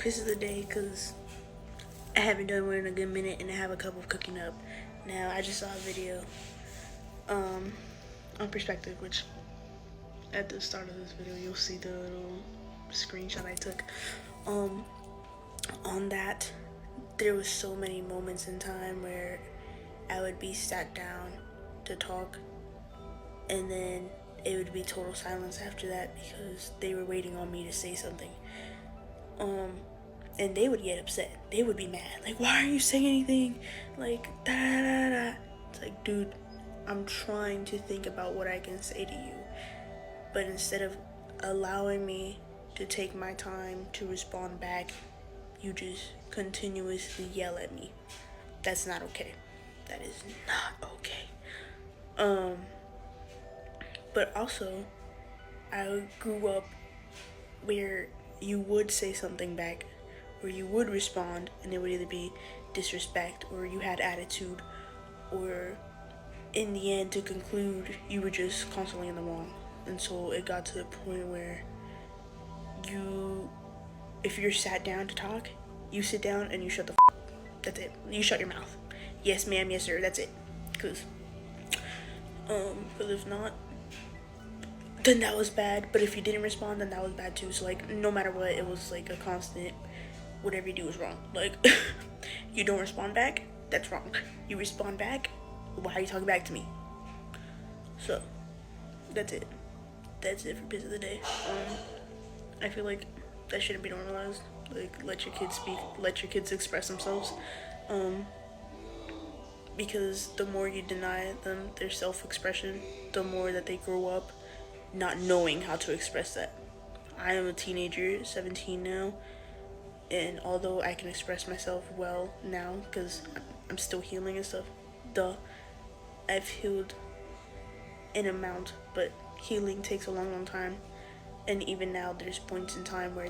piss of the day because I haven't done one in a good minute and I have a cup of cooking up. Now, I just saw a video on perspective, which at the start of this video, you'll see the little screenshot I took. On that, there was so many moments in time where I would be sat down to talk and then it would be total silence after that because they were waiting on me to say something. And they would get upset. They would be mad. Like, why aren't you saying anything? Like, da da da da. It's like, dude, I'm trying to think about what I can say to you. But instead of allowing me to take my time to respond back, you just continuously yell at me. That's not okay. That is not okay. But also, I grew up where you would say something back, where you would respond, and it would either be disrespect, or you had attitude, or in the end, to conclude, you were just constantly in the wrong. And so it got to the point where if you're sat down to talk, you sit down and you shut the f***. That's it. You shut your mouth. Yes, ma'am, yes, sir, that's it. Because if not, then that was bad. But if you didn't respond, then that was bad too. So, like, no matter what, it was, like, a constant, whatever you do is wrong. Like, you don't respond back, that's wrong. You respond back, why are you talking back to me? So, that's it. That's it for Piss of the Day. I feel like that shouldn't be normalized. Like, let your kids speak, let your kids express themselves. Because the more you deny them their self-expression, the more that they grow up not knowing how to express that. I am a teenager, 17 now, and although I can express myself well now, because I'm still healing and stuff, I've healed an amount, but healing takes a long time, and even now there's points in time where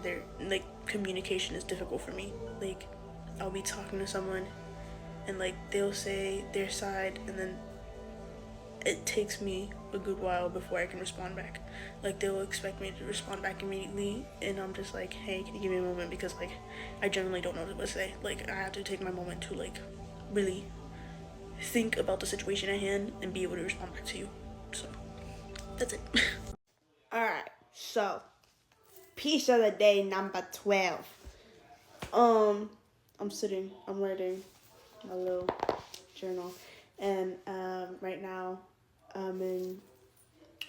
communication is difficult for me. Like, I'll be talking to someone, and they'll say their side, and then it takes me a good while before I can respond back. Like, they'll expect me to respond back immediately, and I'm just like, hey, can you give me a moment? Because, I generally don't know what to say. Like, I have to take my moment to, really think about the situation at hand and be able to respond back to you. So, that's it. Alright, so, piece of the day number 12. I'm writing my little journal, and right now I'm in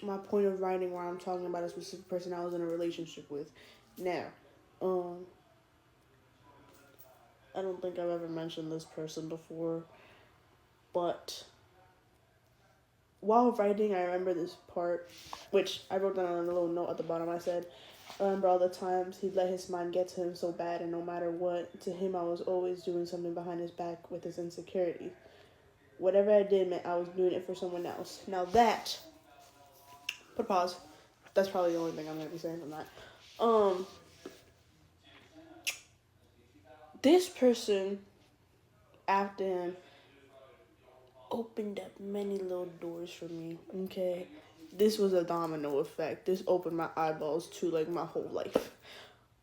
my point of writing where I'm talking about a specific person I was in a relationship with. Now, I don't think I've ever mentioned this person before, but while writing, I remember this part, which I wrote down on a little note at the bottom. I said, I remember all the times he'd let his mind get to him so bad, and no matter what, to him I was always doing something behind his back with his insecurity. Whatever I did meant I was doing it for someone else. Now that, put a pause. That's probably the only thing I'm going to be saying from that. This person, after him, opened up many little doors for me, okay? This was a domino effect. This opened my eyeballs to, my whole life.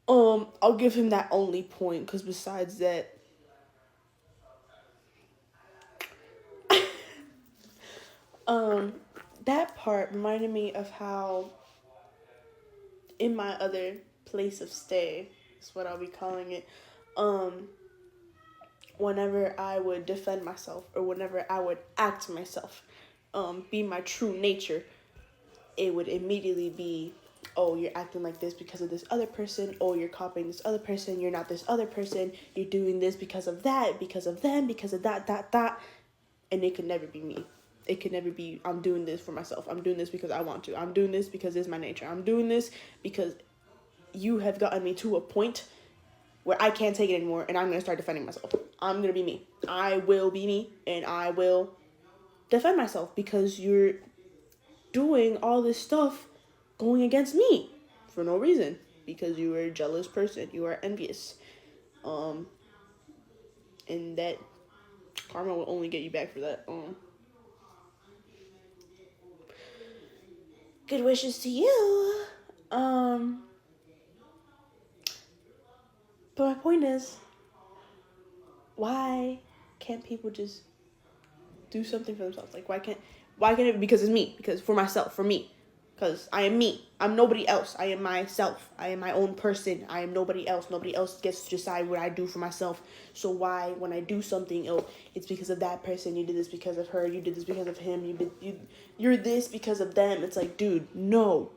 I'll give him that only point, because besides that, that part reminded me of how in my other place of stay, is what I'll be calling it, whenever I would defend myself, or whenever I would act myself, be my true nature, it would immediately be, oh, you're acting like this because of this other person, oh, you're copying this other person, you're not this other person, you're doing this because of that, because of them, because of that, and it could never be me. It could never be, I'm doing this for myself, I'm doing this because I want to, I'm doing this because it's my nature, I'm doing this because you have gotten me to a point where I can't take it anymore, and I'm going to start defending myself. I'm going to be me. I will be me, and I will defend myself because you're doing all this stuff going against me for no reason, because you are a jealous person, you are envious, and that karma will only get you back for that. Good wishes to you. But my point is, why can't people just do something for themselves? Like, why can't it? Because it's me. Because for myself, for me. Because I am me. I'm nobody else. I am myself. I am my own person. I am nobody else. Nobody else gets to decide what I do for myself. So why, when I do something, oh, it's because of that person. You did this because of her. You did this because of him. You're this because of them. It's like, dude, no.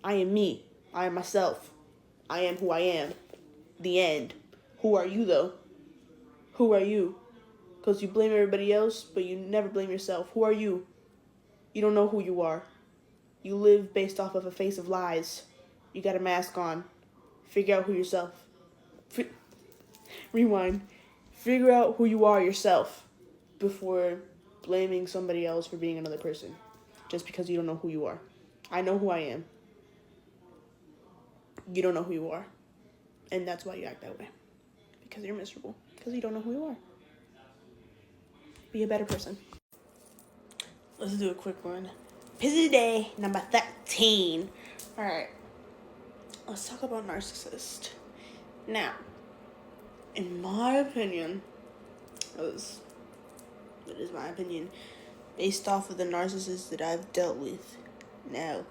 I am me. I am myself. I am who I am. The end. Who are you, though? Who are you? Because you blame everybody else, but you never blame yourself. Who are you? You don't know who you are. You live based off of a face of lies. You got a mask on. Figure out who yourself. Rewind. Figure out who you are yourself before blaming somebody else for being another person. Just because you don't know who you are. I know who I am. You don't know who you are. And that's why you act that way. Because you're miserable. Because you don't know who you are. Be a better person. Let's do a quick one. Busy day number 13. Alright. Let's talk about narcissist. Now, in my opinion, it is my opinion, based off of the narcissists that I've dealt with. Now,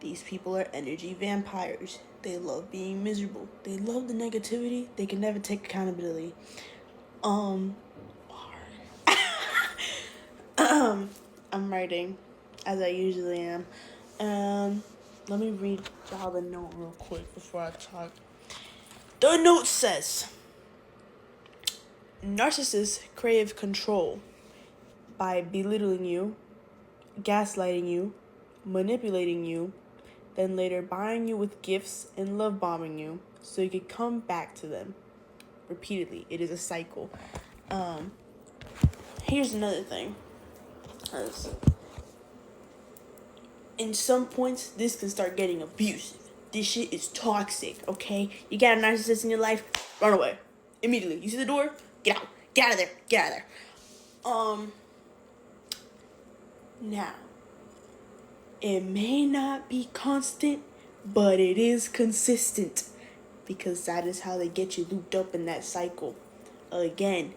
these people are energy vampires. They love being miserable. They love the negativity. They can never take accountability. I'm writing, as I usually am. Let me read y'all the note real quick before I talk. The note says, narcissists crave control by belittling you, gaslighting you, manipulating you, then later buying you with gifts and love bombing you so you can come back to them repeatedly. It is a cycle. Here's another thing. In some points, this can start getting abusive. This shit is toxic, okay? You got a narcissist in your life, run away. Immediately. You see the door? Get out. Get out of there. Get out of there. Now, it may not be constant, but it is consistent. Because that is how they get you looped up in that cycle. Again,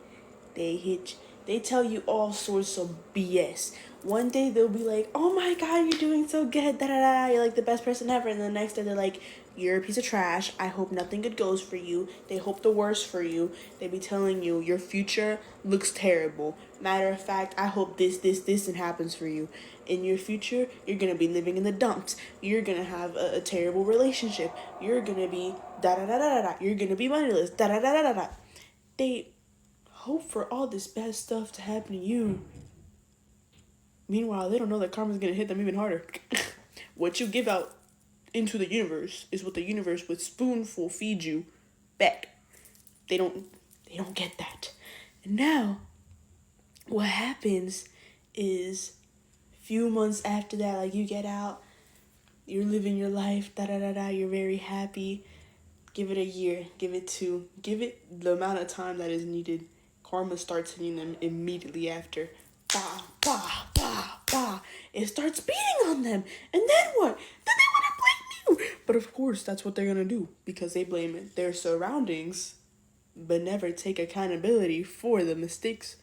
they tell you all sorts of BS. One day they'll be like, oh my god, you're doing so good, da da da, you're like the best person ever. And the next day they're like, you're a piece of trash. I hope nothing good goes for you. They hope the worst for you. They be telling you your future looks terrible. Matter of fact, I hope this and happens for you. In your future, you're gonna be living in the dumps. You're gonna have a terrible relationship. You're gonna be da da da da da. You're gonna be moneyless. Da da da da da da. They hope for all this bad stuff to happen to you. Meanwhile, they don't know that karma's gonna hit them even harder. What you give out into the universe is what the universe with spoonful feeds you back. They don't get that. And now, what happens is, few months after that, like you get out, you're living your life, da da da da, you're very happy. Give it a year, give it two, give it the amount of time that is needed. Karma starts hitting them immediately after. Bah, bah, bah, bah. It starts beating on them. And then what? Then they want to blame you. But of course, that's what they're going to do. Because they blame their surroundings, but never take accountability for the mistakes.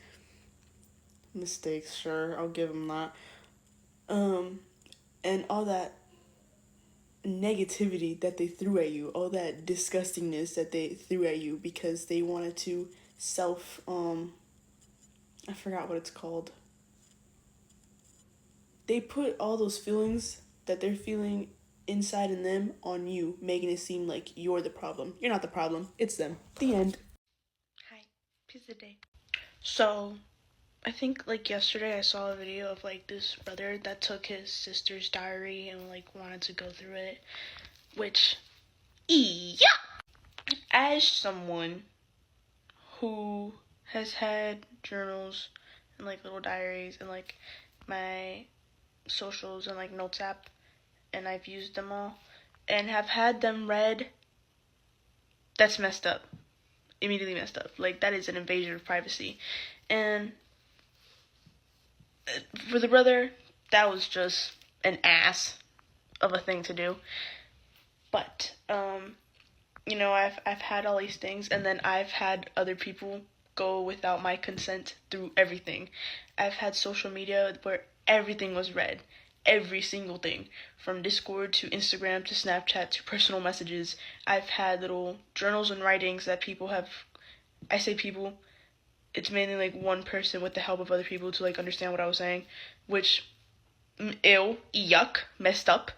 Mistakes, sure, I'll give them that. And all that negativity that they threw at you, all that disgustingness that they threw at you because they wanted to I forgot what it's called. They put all those feelings that they're feeling inside in them on you, making it seem like you're the problem. You're not the problem, it's them. The end. Hi, peace of the day. So, I think like yesterday I saw a video of like this brother that took his sister's diary and like wanted to go through it, which, yeah, as someone who has had journals and like little diaries and like my socials and like notes app, and I've used them all and have had them read, that's messed up. Immediately messed up. Like, that is an invasion of privacy. And for the brother, that was just an ass of a thing to do. But you know, I've had all these things, and then I've had other people go without my consent through everything. I've had social media where everything was read, every single thing, from Discord to Instagram to Snapchat to personal messages. I've had little journals and writings that people have. I say people. It's mainly like one person with the help of other people to like understand what I was saying, which ew, yuck, messed up.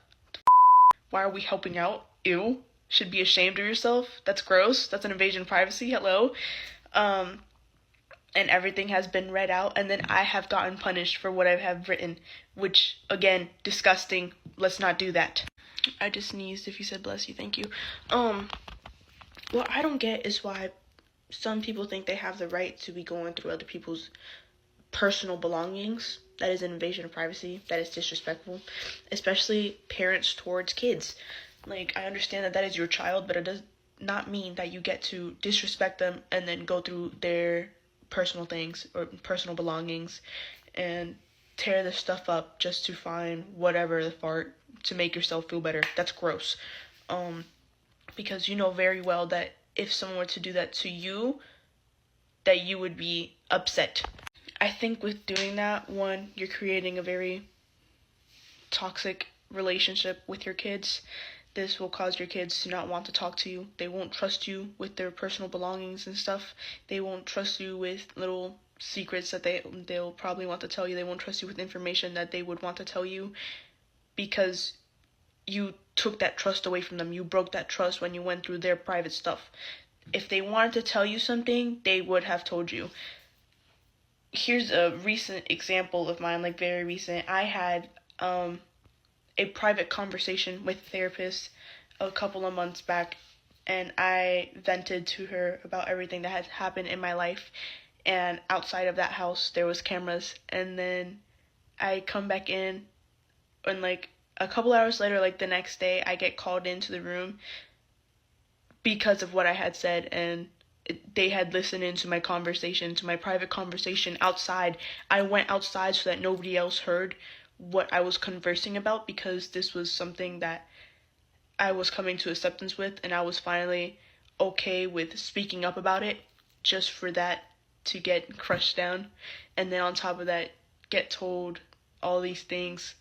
Why are we helping out? Ew. Should be ashamed of yourself. That's gross. That's an invasion of privacy. Hello. Um, and everything has been read out, and then I have gotten punished for what I have written, which, again, disgusting. Let's not do that. I just sneezed. If you said bless you, thank you. What I don't get is why some people think they have the right to be going through other people's personal belongings. That is an invasion of privacy. That is disrespectful, especially parents towards kids. Like, I understand that that is your child, but it does not mean that you get to disrespect them and then go through their personal things or personal belongings and tear the stuff up just to find whatever the fart to make yourself feel better. That's gross. Because you know very well that if someone were to do that to you, that you would be upset. I think with doing that, one, you're creating a very toxic relationship with your kids. This will cause your kids to not want to talk to you. They won't trust you with their personal belongings and stuff. They won't trust you with little secrets that they'll probably want to tell you. They won't trust you with information that they would want to tell you because you took that trust away from them. You broke that trust when you went through their private stuff. If they wanted to tell you something, they would have told you. Here's a recent example of mine, like very recent. I had a private conversation with a therapist a couple of months back, and I vented to her about everything that had happened in my life. And outside of that house, there was cameras. And then I come back in, and like a couple hours later, like the next day, I get called into the room because of what I had said, and they had listened into my conversation, to my private conversation outside. I went outside so that nobody else heard what I was conversing about, because this was something that I was coming to acceptance with, and I was finally okay with speaking up about it, just for that to get crushed down. And then on top of that, get told all these things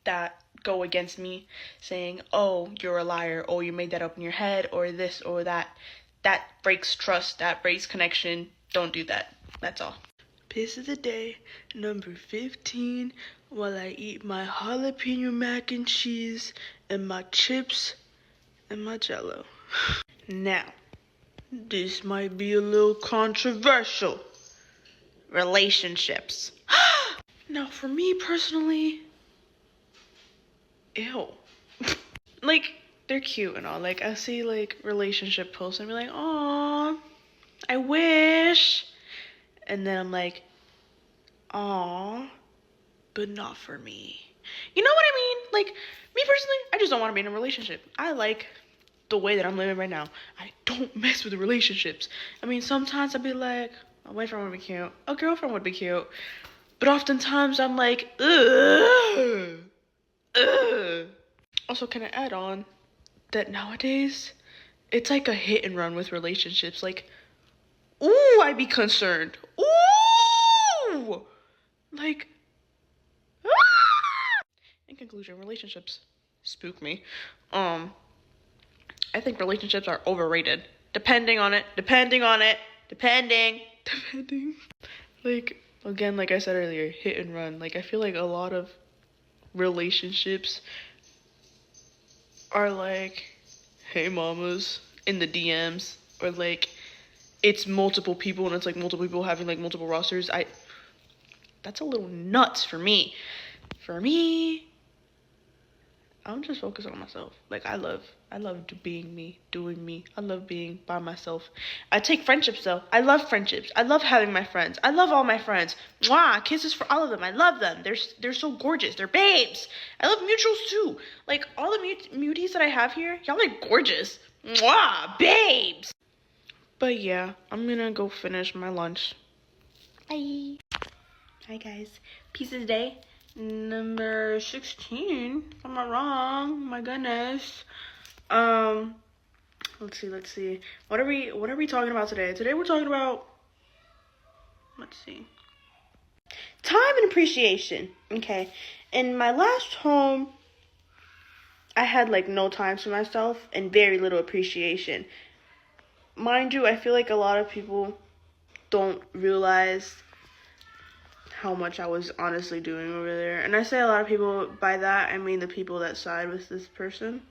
that go against me, saying, oh, you're a liar, oh, you made that up in your head, or this or that. That breaks trust, that breaks connection. Don't do that. That's all. Piss of the day, number 15, while I eat my jalapeno mac and cheese and my chips and my Jello. Now, this might be a little controversial. Relationships. Now, for me personally, ew. Like, they're cute and all. Like, I see, like, relationship posts and be like, aw, I wish. And then I'm like, aw, but not for me. You know what I mean? Like, me personally, I just don't want to be in a relationship. I like the way that I'm living right now. I don't mess with relationships. I mean, sometimes I'd be like, a boyfriend would be cute. A girlfriend would be cute. But oftentimes I'm like, ugh. Ugh. Also, can I add on that nowadays, it's like a hit and run with relationships. Like, ooh, I'd be concerned. Ooh! Like, ah! In conclusion, relationships spook me. I think relationships are overrated. Depending. Like, again, like I said earlier, hit and run. Like, I feel like a lot of relationships are like, hey mamas, in the DMs, or like, it's multiple people and it's like multiple people having like multiple rosters. That's a little nuts for me. For me, I'm just focused on myself. Like, I love being me, doing me. I love being by myself. I take friendships though. I love friendships. I love having my friends. I love all my friends. Mwah, kisses for all of them. I love them. They're so gorgeous. They're babes. I love mutuals too. Like, all the muties that I have here, y'all are gorgeous. Mwah, babes. But yeah, I'm gonna go finish my lunch. Bye. Hi guys. Piece of the day. Number 16, if I'm not wrong. My goodness. Let's see. What are we talking about today? Today we're talking about, let's see, time and appreciation. Okay. In my last home, I had like no time for myself and very little appreciation. Mind you, I feel like a lot of people don't realize how much I was honestly doing over there. And I say a lot of people, by that I mean the people that side with this person.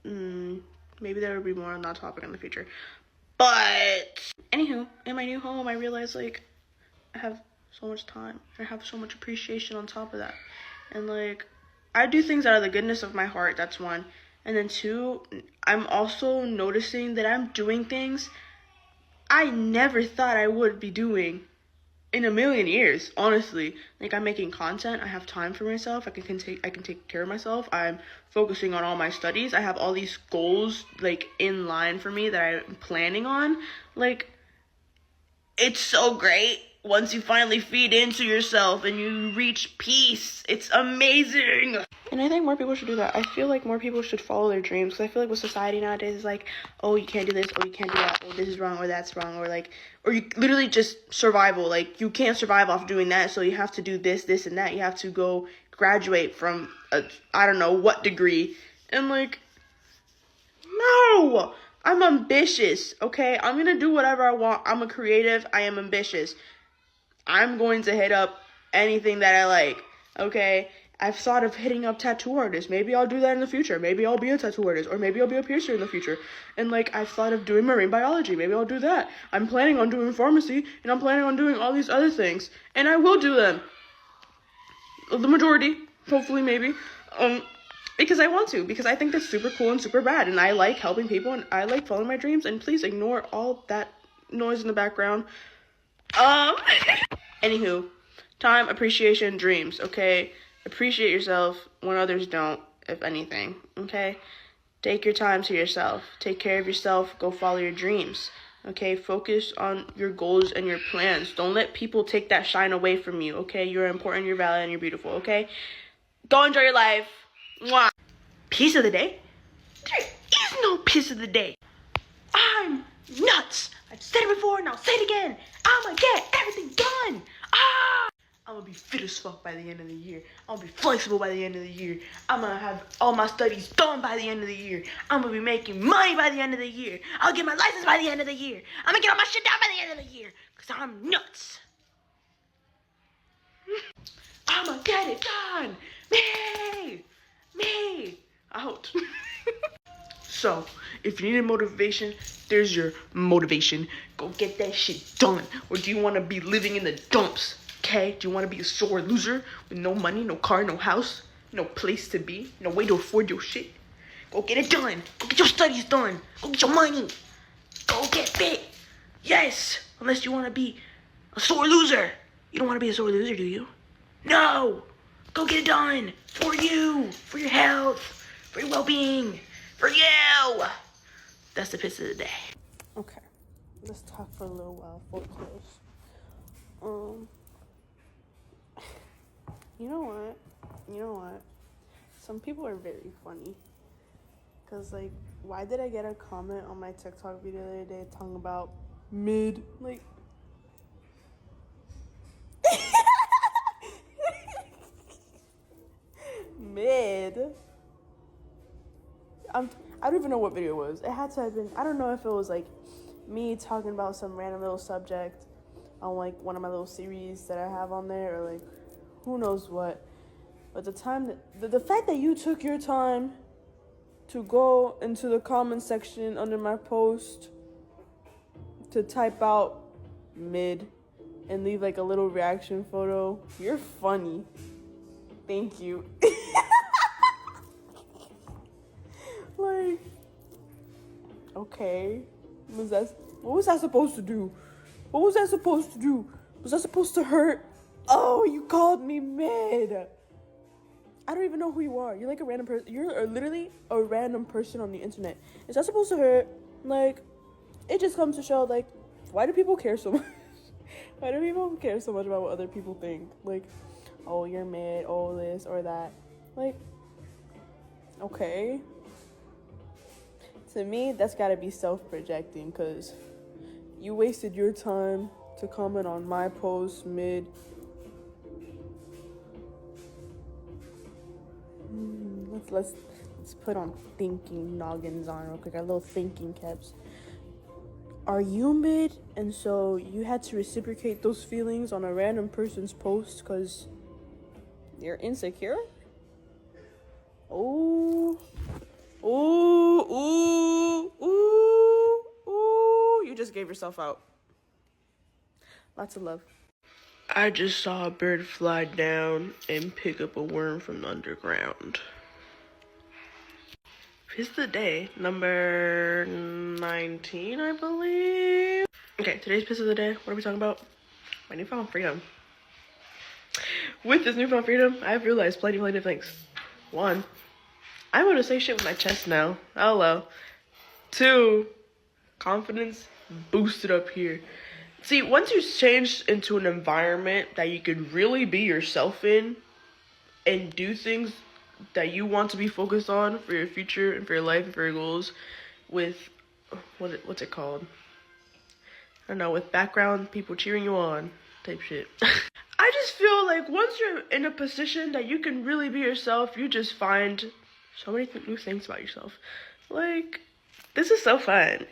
Maybe there will be more on that topic in the future. But anywho, in my new home, I realized like I have so much time. I have so much appreciation on top of that. And like I do things out of the goodness of my heart, that's one. And then two, I'm also noticing that I'm doing things I never thought I would be doing in a million years, honestly. Like I'm making content, I have time for myself, I can take care of myself, I'm focusing on all my studies, I have all these goals like in line for me that I'm planning on. Like it's so great once you finally feed into yourself and you reach peace. It's amazing. And I think more people should do that. I feel like more people should follow their dreams, because I feel like with society nowadays is like, oh, you can't do this, oh, you can't do that, oh, this is wrong, or that's wrong, or like, or you literally just survival. Like you can't survive off doing that, so you have to do this, and that. You have to go graduate from I don't know what degree. And like, no, I'm ambitious, okay? I'm gonna do whatever I want. I'm a creative, I am ambitious. I'm going to hit up anything that I like, okay? I've thought of hitting up tattoo artists. Maybe I'll do that in the future. Maybe I'll be a tattoo artist, or maybe I'll be a piercer in the future. And like, I've thought of doing marine biology. Maybe I'll do that. I'm planning on doing pharmacy, and I'm planning on doing all these other things. And I will do them. The majority, hopefully, maybe. Because I want to, because I think that's super cool and super rad, and I like helping people, and I like following my dreams, and please ignore all that noise in the background. Anywho, time, appreciation, dreams, okay? Appreciate yourself when others don't, if anything, okay? Take your time to yourself. Take care of yourself. Go follow your dreams, okay? Focus on your goals and your plans. Don't let people take that shine away from you, okay? You're important, you're valid, and you're beautiful, okay? Go enjoy your life. Mwah. Piece of the day? There is no piece of the day. I'm nuts. I've said it before and I'll say it again. I'ma get everything done. I'm gonna be fit as fuck by the end of the year. I'm gonna be flexible by the end of the year. I'm gonna have all my studies done by the end of the year. I'm gonna be making money by the end of the year. I'll get my license by the end of the year. I'm gonna get all my shit down by the end of the year. Cause I'm nuts. I'ma get it done. Me. Out. So, if you need motivation, there's your motivation. Go get that shit done. Or do you want to be living in the dumps? Okay? Do you want to be a sore loser with no money, no car, no house, no place to be, no way to afford your shit? Go get it done. Go get your studies done. Go get your money. Go get fit. Yes. Unless you want to be a sore loser. You don't want to be a sore loser, do you? No. Go get it done. For you. For your health. For your well-being. For you. That's the piss of the day. Okay. Let's talk for a little while before we close. You know what? Some people are very funny. Cause like, why did I get a comment on my TikTok video the other day talking about mid? Like, mid. I don't even know what video it was. It had to have been, I don't know if it was like me talking about some random little subject on like one of my little series that I have on there, or like who knows what. But the fact that you took your time to go into the comment section under my post to type out mid and leave like a little reaction photo, you're funny. Thank you. Like, okay, what was that supposed to do? Was that supposed to hurt? Oh, you called me mid. I don't even know who you are. You're like a random person. You're literally a random person on the internet. Is that supposed to hurt? Like, it just comes to show, like, why do people care so much? Why do people care so much about what other people think? Like, oh, you're mid, oh, this or that. Like, okay. To me, that's gotta be self-projecting, because you wasted your time to comment on my post mid. Let's put on thinking noggins on real quick, our little thinking caps. Are you mid, and so you had to reciprocate those feelings on a random person's post because you're insecure? Ooh, ooh, ooh, ooh, ooh! You just gave yourself out. Lots of love. I just saw a bird fly down and pick up a worm from the underground. Piss of the day, number 19, I believe. Okay, today's piss of the day, what are we talking about? My newfound freedom. With this newfound freedom, I've realized plenty of things. 1, I'm able to say shit with my chest now. Hello. 2, confidence boosted up here. See, once you change into an environment that you could really be yourself in and do things that you want to be focused on for your future and for your life and for your goals with, what's it called? I don't know, with background people cheering you on type shit. I just feel like once you're in a position that you can really be yourself, you just find so many new things about yourself. Like, this is so fun.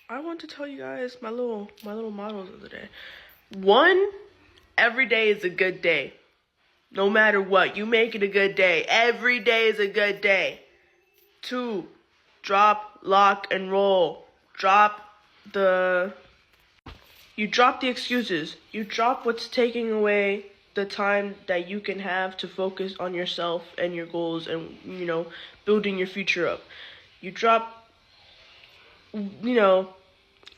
I want to tell you guys my little mottos of the day. 1, every day is a good day. No matter what, you make it a good day. Every day is a good day. 2, drop, lock, and roll. You drop the excuses. You drop what's taking away the time that you can have to focus on yourself and your goals and, building your future up. You drop,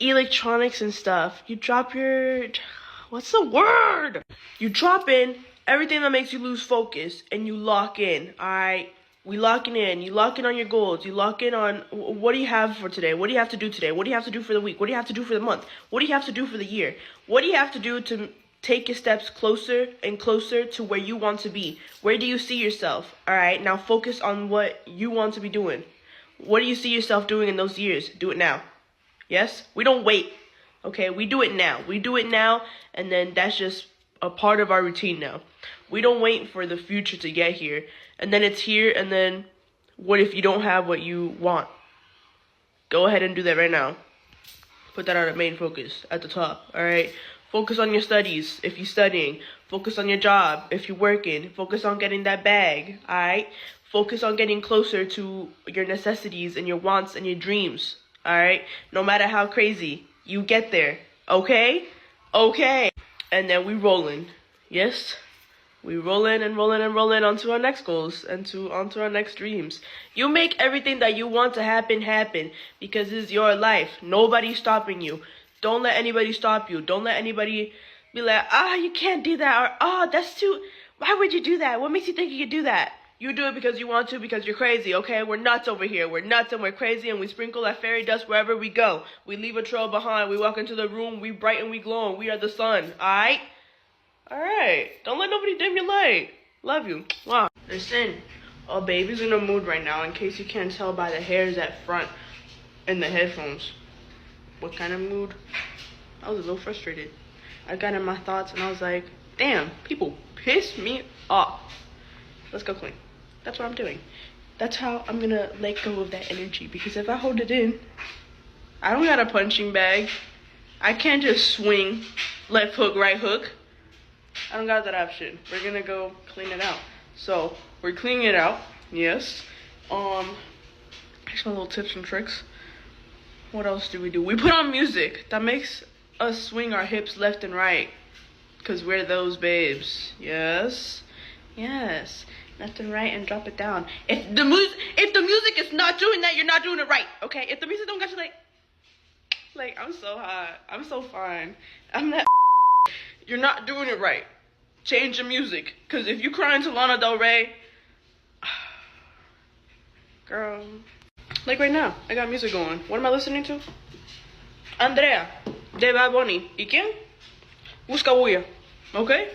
electronics and stuff. You drop what's the word? You drop in everything that makes you lose focus and you lock in, all right? We locking in. You lock in on your goals. You lock in on what do you have for today? What do you have to do today? What do you have to do for the week? What do you have to do for the month? What do you have to do for the year? What do you have to do to take your steps closer and closer to where you want to be? Where do you see yourself? All right, now focus on what you want to be doing. What do you see yourself doing in those years? Do it now. Yes? We don't wait. Okay, we do it now. We do it now, and then that's just a part of our routine now. We don't wait for the future to get here, and then it's here, and then what if you don't have what you want? Go ahead and do that right now. Put that on a main focus at the top, all right? Focus on your studies if you're studying. Focus on your job if you're working. Focus on getting that bag, all right? Focus on getting closer to your necessities and your wants and your dreams, all right? No matter how crazy, you get there, okay? Okay. And then we rolling, yes? We rolling and rolling and rolling onto our next goals and onto our next dreams. You make everything that you want to happen, because it's your life. Nobody's stopping you. Don't let anybody stop you. Don't let anybody be like, you can't do that, or, that's too, why would you do that? What makes you think you could do that? You do it because you want to, because you're crazy, okay? We're nuts over here. We're nuts and we're crazy, and we sprinkle that fairy dust wherever we go. We leave a trail behind. We walk into the room. We bright and we glow, and we are the sun, all right? All right. Don't let nobody dim your light. Love you. Wow. Listen, baby's in a mood right now, in case you can't tell by the hairs at front in the headphones. What kind of mood? I was a little frustrated. I got in my thoughts, and I was like, damn, people piss me off. Let's go clean. That's what I'm doing. That's how I'm gonna let go of that energy, because if I hold it in, I don't got a punching bag. I can't just swing left hook, right hook. I don't got that option. We're gonna go clean it out. So we're cleaning it out, yes. Here's my little tips and tricks. What else do? We put on music that makes us swing our hips left and right, because we're those babes. Yes, left and right, and drop it down. If the music is not doing that, you're not doing it right, okay? If the music don't get you like I'm so hot, I'm so fine, I'm not. You're not doing it right. Change the music, because if you crying to Lana Del Rey, girl, like right now, I got music going. What am I listening to? Andrea, de Bad Bunny. ¿Y quién? Busca Bulla. Okay?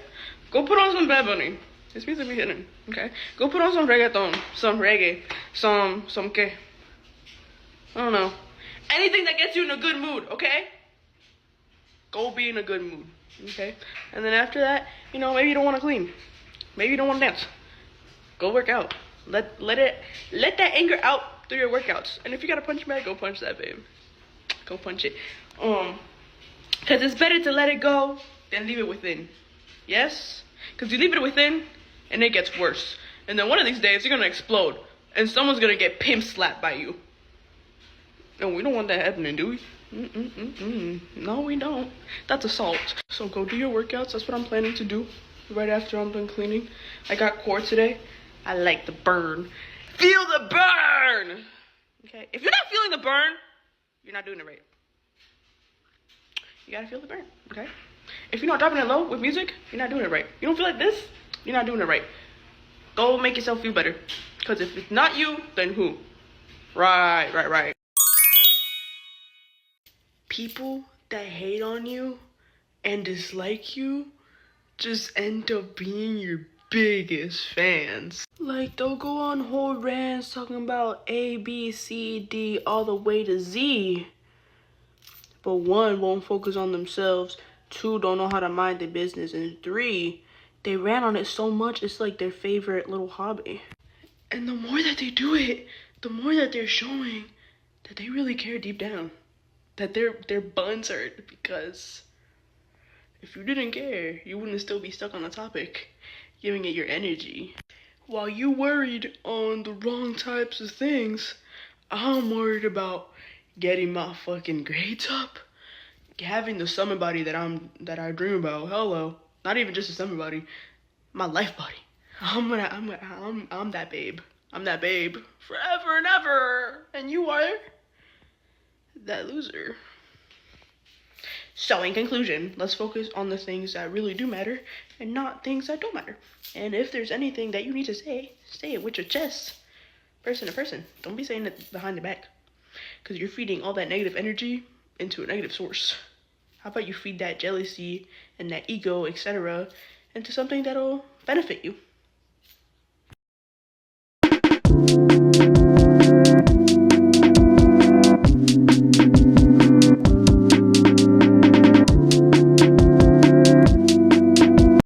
Go put on some Bad Bunny. This music be hitting. Okay? Go put on some reggaeton, some reggae, some qué? I don't know. Anything that gets you in a good mood, okay? Go be in a good mood, okay? And then after that, you know, maybe you don't want to clean. Maybe you don't want to dance. Go work out. Let that anger out through your workouts. And if you gotta punch back, go punch that, babe. Go punch it. Cause it's better to let it go than leave it within. Yes? Cause you leave it within, and it gets worse. And then one of these days, you're gonna explode, and someone's gonna get pimp slapped by you. And we don't want that happening, do we? No, we don't. That's assault. So go do your workouts. That's what I'm planning to do right after I'm done cleaning. I got core today. I like the burn. Feel the burn! Okay? If you're not feeling the burn, you're not doing it right. You gotta feel the burn, okay? If you're not dropping it low with music, you're not doing it right. You don't feel like this, you're not doing it right. Go make yourself feel better. Because if it's not you, then who? Right. People that hate on you and dislike you just end up being your biggest fans. Like, they'll go on whole rants talking about A, B, C, D, all the way to Z. But 1, won't focus on themselves. 2, don't know how to mind their business. And 3, they ran on it so much, it's like their favorite little hobby. And the more that they do it, the more that they're showing that they really care deep down. That their buns hurt, because if you didn't care, you wouldn't still be stuck on the topic, giving it your energy. While you worried on the wrong types of things, I'm worried about getting my fucking grades up, having the summer body that I dream about. Hello, not even just a summer body, my life body. I'm that babe. I'm that babe forever and ever. And you are that loser. So in conclusion, let's focus on the things that really do matter and not things that don't matter. And if there's anything that you need to say it with your chest, person to person. Don't be saying it behind the back, because you're feeding all that negative energy into a negative source. How about you feed that jealousy and that ego, etc., into something that'll benefit you?